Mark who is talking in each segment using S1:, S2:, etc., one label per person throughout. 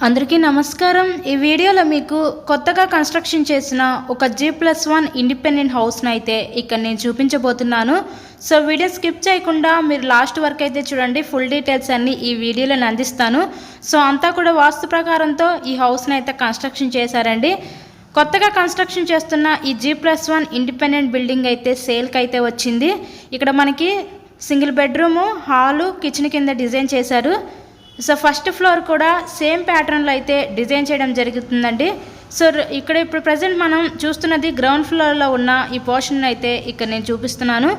S1: అందరికీ నమస్కారం। ఈ వీడియోలో మీకు కొత్తగా కన్స్ట్రక్షన్ చేసిన ఒక G+1 ఇండిపెండెంట్ హౌస్ని అయితే ఇక్కడ నేను చూపించబోతున్నాను। సో వీడియో స్కిప్ చేయకుండా మీరు లాస్ట్ వరకు అయితే చూడండి, ఫుల్ డీటెయిల్స్ అన్నీ ఈ వీడియోలో అందిస్తాను। సో అంతా కూడా వాస్తు ప్రకారంతో ఈ హౌస్ని అయితే కన్స్ట్రక్షన్ చేశారండి। కొత్తగా కన్స్ట్రక్షన్ చేస్తున్న ఈ G+1 ఇండిపెండెంట్ బిల్డింగ్ అయితే సేల్కి అయితే వచ్చింది। ఇక్కడ మనకి సింగిల్ బెడ్రూము, హాలు, కిచెన్ కింద డిజైన్ చేశారు। సో ఫస్ట్ ఫ్లోర్ కూడా సేమ్ ప్యాటర్న్లో అయితే డిజైన్ చేయడం జరుగుతుందండి। సో ఇక్కడ ఇప్పుడు ప్రజెంట్ మనం చూస్తున్నది గ్రౌండ్ ఫ్లోర్లో ఉన్న ఈ పోర్షన్ అయితే ఇక్కడ నేను చూపిస్తున్నాను।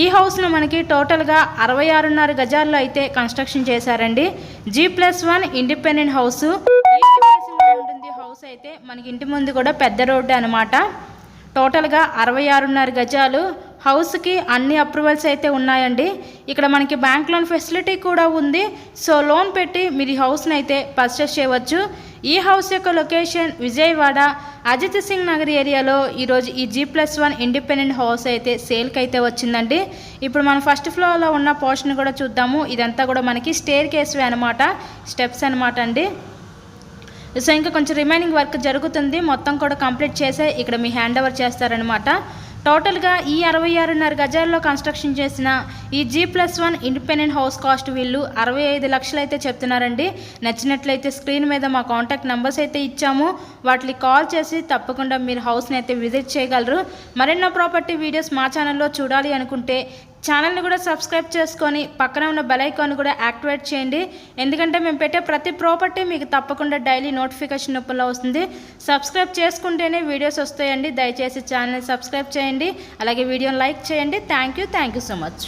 S1: ఈ హౌస్లో మనకి టోటల్గా 66.5 గజాల్లో అయితే కన్స్ట్రక్షన్ చేశారండి। G+1 ఇండిపెండెంట్ హౌస్ ఉంటుంది। హౌస్ అయితే మనకి ఇంటి ముందు కూడా పెద్ద రోడ్డు అనమాట। టోటల్గా 66.5 గజాలు। హౌస్కి అన్ని అప్రూవల్స్ అయితే ఉన్నాయండి। ఇక్కడ మనకి బ్యాంక్ లోన్ ఫెసిలిటీ కూడా ఉంది। సో లోన్ పెట్టి మీరు ఈ హౌస్ని అయితే పర్చేస్ చేయవచ్చు। ఈ హౌస్ యొక్క లొకేషన్ విజయవాడ అజిత్ సింగ్ నగర్ ఏరియాలో ఈరోజు ఈ G+1 ఇండిపెండెంట్ హౌస్ అయితే సేల్కి అయితే వచ్చిందండి। ఇప్పుడు మనం ఫస్ట్ ఫ్లోర్లో ఉన్న పోర్షన్ కూడా చూద్దాము। ఇదంతా కూడా మనకి స్టేర్ కేస్వే అనమాట, స్టెప్స్ అనమాట అండి। సో ఇంకా కొంచెం రిమైనింగ్ వర్క్ జరుగుతుంది, మొత్తం కూడా కంప్లీట్ చేసే ఇక్కడ మీ హ్యాండ్ ఓవర్ చేస్తారనమాట। టోటల్గా ఈ 66.5 గజాల్లో కన్స్ట్రక్షన్ చేసిన ఈ G+1 ఇండిపెండెంట్ హౌస్ కాస్ట్ వీళ్ళు 65 లక్షలు అయితే చెప్తున్నారండి। నచ్చినట్లయితే స్క్రీన్ మీద మా కాంటాక్ట్ నెంబర్స్ అయితే ఇచ్చాము, వాటికి కాల్ చేసి తప్పకుండా మీరు హౌస్ని అయితే విజిట్ చేయగలరు। మరెన్నో ప్రాపర్టీ వీడియోస్ మా ఛానల్లో చూడాలి అనుకుంటే ఛానల్ని కూడా సబ్స్క్రైబ్ చేసుకొని పక్కన ఉన్న బెల్ ఐకాన్ కూడా యాక్టివేట్ చేయండి, ఎందుకంటే మేము పెట్టే ప్రతి ప్రాపర్టీ మీకు తప్పకుండా డైలీ నోటిఫికేషన్ రూపంలో వస్తుంది। సబ్స్క్రైబ్ చేసుకుంటేనే వీడియోస్ వస్తాయండి। దయచేసి ఛానల్ని సబ్స్క్రైబ్ చేయండి, అలాగే వీడియోని లైక్ చేయండి। Thank you so much.